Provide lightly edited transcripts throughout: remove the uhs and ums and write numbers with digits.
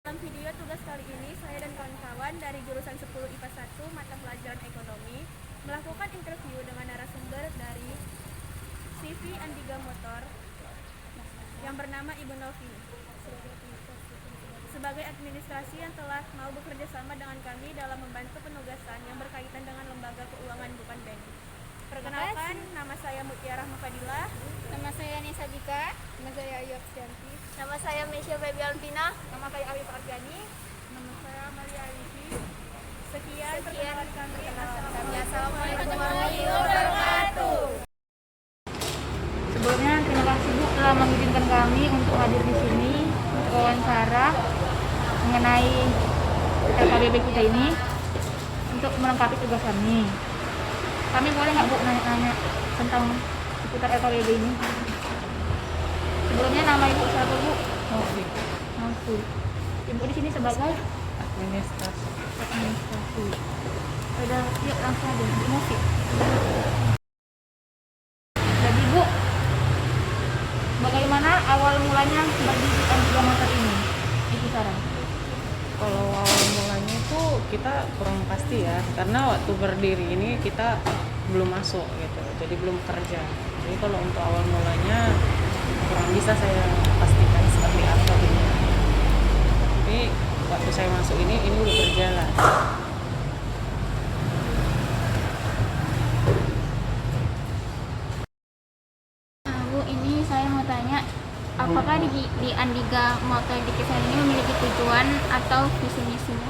Dalam video tugas kali ini, saya dan kawan-kawan dari jurusan 10 IPA 1 mata pelajaran ekonomi melakukan interview dengan narasumber dari CV Andiga Motor yang bernama Ibu Novi sebagai administrasi yang telah mau bekerja sama dengan kami dalam membantu penugasan yang berkaitan dengan lembaga keuangan bukan bank. Perkenalkan, nama saya Mutiara Mufadilah. Nama saya Nisa Bika. Nama saya Ayu Absianti. Nama saya Mesya Febi Alvina. Nama saya Arif Argani. Nama saya Maria Alifi. Sekian perkenalan kami. Assalamualaikum warahmatullahi wabarakatuh. Sebelumnya terima kasih Bu telah mengizinkan kami untuk hadir di sini untuk wawancara mengenai LKBB kita ini untuk melengkapi tugas kami. Kami boleh nggak Bu nanya-nanya tentang seputar LKBB ini? Sebelumnya nama Ibu siapa Bu? Novi, Novi. Ibu di sini sebagai administrasi. administrasi. Udah, yuk langsung aja Bu Novi. Jadi Bu, bagaimana awal mulanya berdiri Andiga Motor ini? Ibu Sarah. Kalau awal mulanya itu kita kurang pasti ya, karena waktu berdiri ini kita belum masuk gitu, jadi belum kerja. Jadi kalau untuk awal mulanya kurang bisa saya pastikan seperti apa gitu. Tapi waktu saya masuk ini udah berjalan. Nah, Bu, ini saya mau tanya, apakah di Andiga Motor di Kisan ini memiliki tujuan atau visi misinya?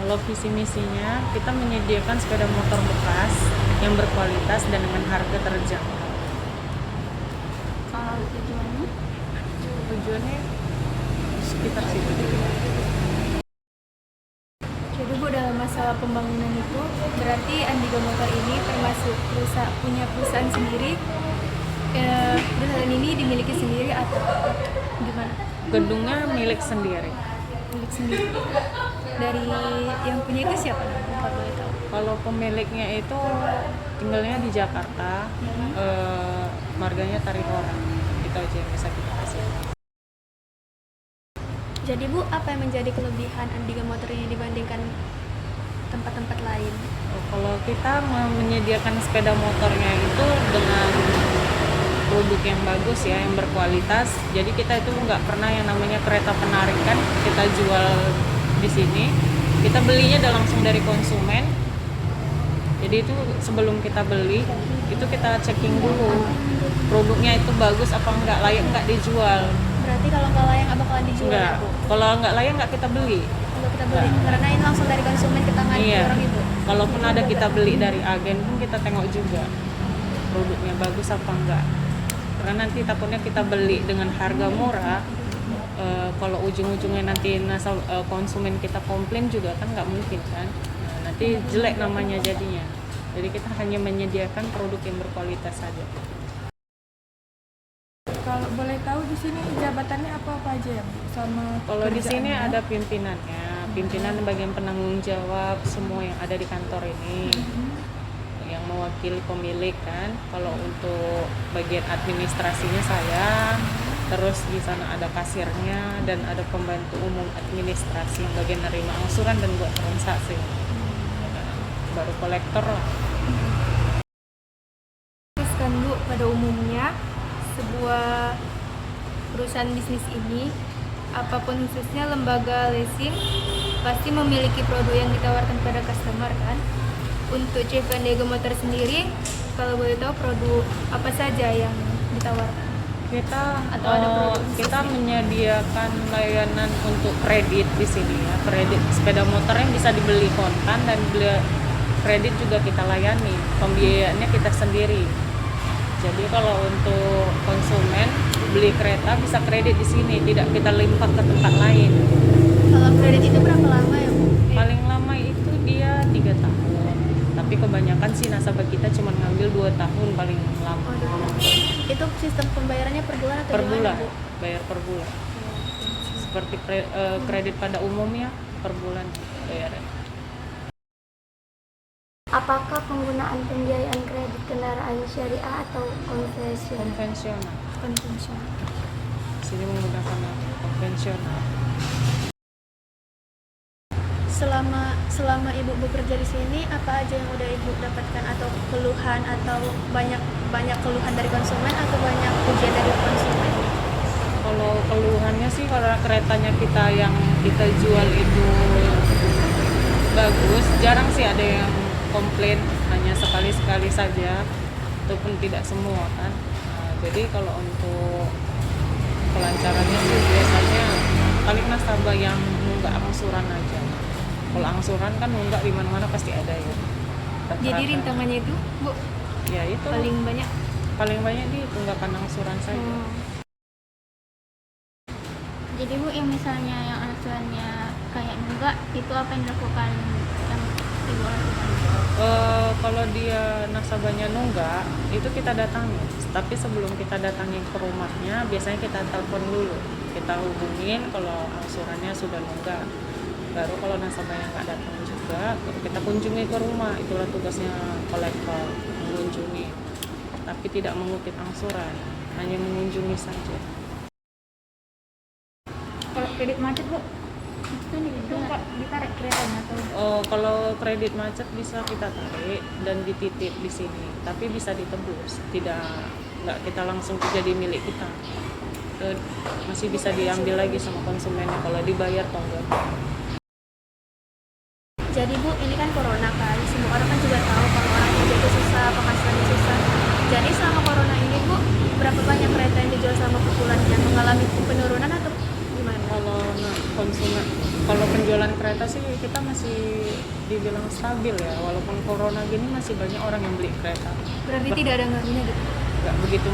Kalau visi misinya kita menyediakan sepeda motor bekas yang berkualitas dan dengan harga terjangkau. Kalau tujuannya? Tujuannya sekitar situ. Jadi Bu, dalam masa pembangunan itu berarti Andiga Motor ini termasuk punya perusahaan sendiri. Perusahaan ini dimiliki sendiri atau gimana? Gedungnya milik sendiri. Milik sendiri. Dari yang punya itu siapa? Kalau boleh tahu. Kalau pemiliknya itu tinggalnya di Jakarta, marganya Tarihora. Itu aja yang bisa kita kasih. Jadi Bu, apa yang menjadi kelebihan Andiga Motor ini dibandingkan tempat-tempat lain? Kalau kita menyediakan sepeda motornya itu dengan produk yang bagus ya, yang berkualitas. Jadi kita itu nggak pernah yang namanya kereta penarikan kita jual di sini. Kita belinya langsung dari konsumen. Jadi itu sebelum kita beli itu kita checking dulu produknya itu bagus apa enggak, layak enggak dijual. Berarti kalau nggak layak nggak bakalan dijual Enggak. ya Bu? Kalau enggak layak enggak kita beli. Kalau kita beli, karena ini langsung dari konsumen ke tangan Iya. orang Ibu. Kalaupun ada kita beli dari agen pun kita tengok juga produknya bagus apa enggak. Karena nanti takutnya kita beli dengan harga murah, kalau ujung-ujungnya nanti konsumen kita komplain juga kan nggak mungkin kan. Nah, nanti jelek namanya jadinya. Jadi kita hanya menyediakan produk yang berkualitas saja. Kalau boleh tahu di sini jabatannya apa aja ya Bu? Sama Kalau di sini ada pimpinannya, pimpinan bagian penanggung jawab semua yang ada di kantor ini. Yang mewakili pemilik kan. Kalau untuk bagian administrasinya saya, terus di sana ada kasirnya dan ada pembantu umum administrasi yang bagian nerima angsuran dan buat transaksi. Baru kolektor lah. Terus kan Bu, pada umumnya sebuah perusahaan bisnis ini, apapun khususnya lembaga leasing, pasti memiliki produk yang ditawarkan pada customer kan. Untuk CV Andiga Motor sendiri, kalau boleh tahu produk apa saja yang ditawarkan? Kita menyediakan layanan untuk kredit di sini ya. Kredit sepeda motor yang bisa dibeli kontan dan beli kredit juga kita layani. Pembiayaannya kita sendiri. Jadi kalau untuk konsumen beli kereta bisa kredit di sini, tidak kita limpah ke tempat lain. Kalau kredit itu berapa lama ya Bu? Paling lama itu dia 3 tahun. Tapi kebanyakan sih nasabah kita cuma ngambil 2 tahun paling lama. Itu sistem pembayarannya per bulan atau Per gimana bulan, Bu? bayar per bulan. Seperti kredit pada umumnya per bulan bayarnya. Apakah penggunaan pembiayaan kredit kendaraan syariah atau konvensional? Konvensional. Konvensional. Sini menggunakan konvensional. selama ibu bekerja di sini, apa aja yang udah ibu dapatkan, atau keluhan, atau banyak keluhan dari konsumen atau banyak pujian dari konsumen? Kalau keluhannya sih karena keretanya kita yang kita jual itu bagus, jarang sih ada yang komplain, hanya sekali-sekali saja, ataupun tidak semua kan. Nah, jadi kalau untuk kelancarannya sih biasanya paling nasabah yang nunggak angsuran aja. Kalau angsuran kan nunggak di mana-mana pasti ada ya. Jadi Rata-rata. rintangannya itu, Bu, Ya itu paling banyak. di tunggakan angsuran saja. Oh. Jadi Bu, yang misalnya yang angsurannya kayak enggak, itu apa yang dilakukan yang ibu lakukan? Kalau dia nasabahnya nunggak, itu kita datangi. Tapi sebelum kita datangi ke rumahnya, biasanya kita telepon dulu. Kita hubungin kalau angsurannya sudah nunggak. Baru kalau nasabahnya nggak datang juga, baru kita kunjungi ke rumah. Itulah tugasnya kolektor, mengunjungi. Tapi tidak mengutip angsuran, hanya mengunjungi saja. Kalau kredit macet Bu, itu Pak ditarik keretanya atau? Kalau kredit macet bisa kita tarik dan dititip di sini, tapi bisa ditebus, nggak kita langsung jadi milik kita. Masih bisa diambil lagi sama konsumennya kalau dibayar atau enggak. Jadi Bu, ini kan corona kan, semua orang kan juga tahu kalau orang kerja itu susah, penghasilannya susah. Jadi selama corona ini Bu, berapa banyak kereta yang dijual selama pukulannya, mengalami penurunan atau gimana? Kalau penjualan kereta sih kita masih dibilang stabil ya, walaupun corona gini masih banyak orang yang beli kereta. Berarti tidak ada ngaruhnya gitu. Nggak begitu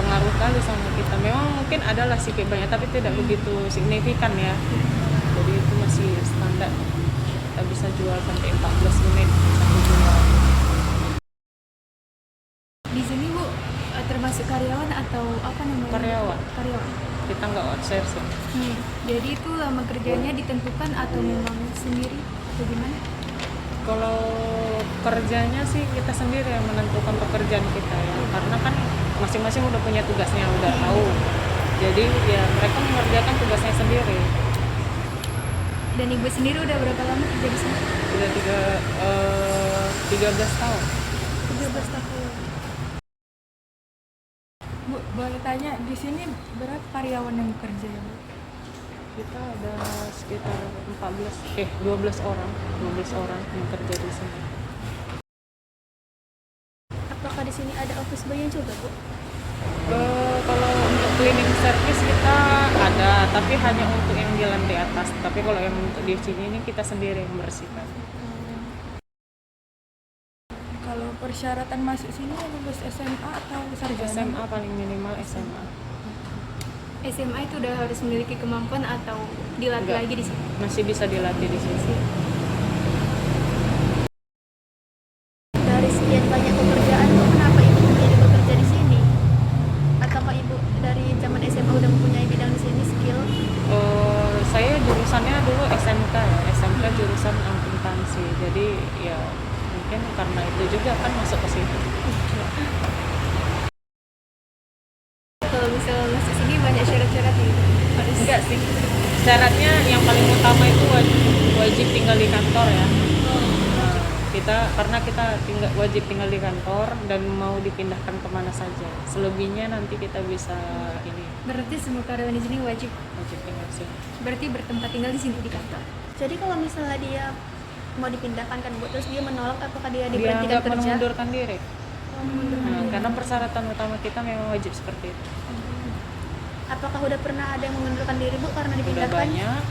pengaruh kali sama kita. Memang mungkin adalah sedikit banyak, tapi tidak begitu signifikan ya. Jadi itu masih standar. Kita bisa jual sampai 14 menit satu jual. Di sini Bu, termasuk karyawan atau apa namanya? Karyawan. Karyawan. Kita nggak outsourcing. Jadi itu lama kerjanya ditentukan atau memang sendiri atau gimana? Kalau kerjanya sih kita sendiri yang menentukan pekerjaan kita ya, karena kan masing-masing udah punya tugasnya, udah tahu. Jadi ya mereka mengerjakan tugasnya sendiri. Dan Ibu sendiri udah berapa lama kerja di sini? Udah 13 tahun. 13 tahun. Bu, boleh tanya, di sini berapa karyawan yang bekerja ya, Bu? Kita ada sekitar 12 orang yang kerja di sini. Apakah di sini ada office boy juga Bu? Kalau untuk cleaning service kita ada, tapi hanya untuk yang di lantai atas. Tapi kalau yang untuk di sini ini kita sendiri yang bersihkan. Kalau persyaratan masuk sini lulus SMA atau sarjana? SMA paling minimal SMA. SMA itu udah harus memiliki kemampuan atau dilatih Enggak. lagi di sini? Masih bisa dilatih di sini. Dari sekian banyak pekerjaan Bu, kenapa Ibu memilih bekerja di sini? Ataukah Ibu dari zaman SMA udah mempunyai bidang di sini, skill? Saya jurusannya dulu SMK ya, SMK jurusan akuntansi. Jadi ya mungkin karena itu juga kan masuk ke situ. Kalau misalnya masuk sini banyak syarat-syarat gitu. Harus Enggak sih. Syaratnya yang paling utama itu wajib tinggal di kantor ya. Karena kita wajib tinggal di kantor dan mau dipindahkan kemana saja. Selebihnya nanti kita bisa ini Berarti semua karyawan di sini wajib tinggal di sini. berarti bertempat tinggal di sini di kantor. Jadi kalau misalnya dia mau dipindahkan kan Bu, terus dia menolak, apakah dia Dia diberhentikan nggak kerja? mengundurkan diri. Karena persyaratan utama kita memang wajib seperti itu. Apakah udah pernah ada yang mengundurkan diri Bu karena Udah dipindahkan? banyak.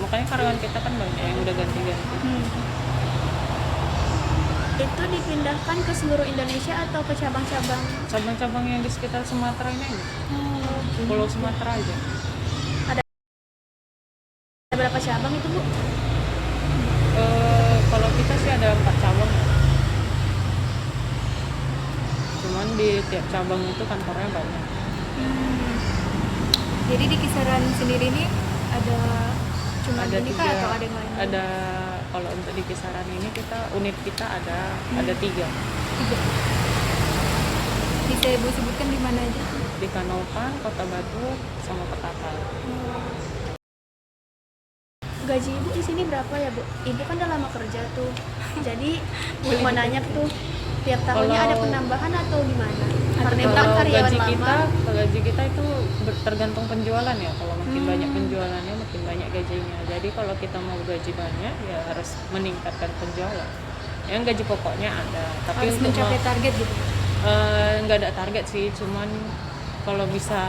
Makanya karyawan kita kan banyak yang udah ganti-ganti. Itu dipindahkan ke seluruh Indonesia atau ke cabang-cabang? Cabang-cabang yang di sekitar Sumatera ini aja. Pulau Sumatera aja. Ada berapa cabang itu Bu? Kalau kita sih ada 4 cabang. Cuman di tiap cabang itu kantornya banyak. Jadi di kisaran sendiri ini ada cuma Ada ini kah atau ada yang lain? Ada, kalau untuk di kisaran ini unit kita ada 3 Tiga. Bisa Ibu sebutkan di mana aja? di Kanopan, Kota Batu, sama Petapal. gaji ibu di sini berapa ya, Bu? Ibu kan udah lama kerja tuh. Jadi mau nanya tuh tiap tahunnya ada penambahan atau gimana? Karena ibu kan Kalau karyawan gaji kita itu tergantung penjualan ya. Kalau makin banyak penjualannya makin banyak gajinya. Jadi kalau kita mau gaji banyak ya harus meningkatkan penjualan. Yang gaji pokoknya ada, tapi Harus untuk mencapai target gitu. nggak ada target sih, cuman kalau bisa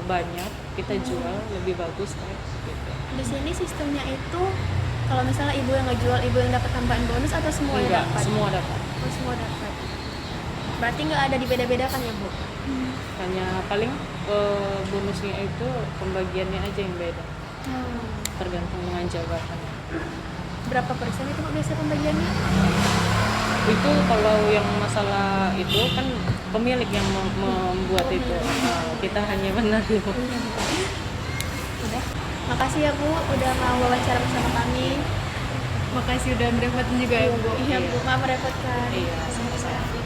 banyak kita jual lebih bagus kan gitu. Di sini sistemnya itu kalau misalnya ibu yang ngejual, ibu yang dapat tambahan bonus atau semuanya Enggak, dapat? semua dapat. Oh, semua dapat. Berarti nggak ada dibeda-bedakan ya, Bu? Hanya paling bonusnya itu pembagiannya aja yang beda, tergantung dengan jabatan. Berapa persen itu Bu biasa pembagiannya? Itu kalau yang masalah itu kan pemilik yang membuat itu. Kita hanya menerima. Udah. Makasih ya, Bu, udah mau wawancara bersama kami. Makasih udah merepotin juga ya Bu. Iya, Bu, maaf merepotkan. Iya, sama-sama.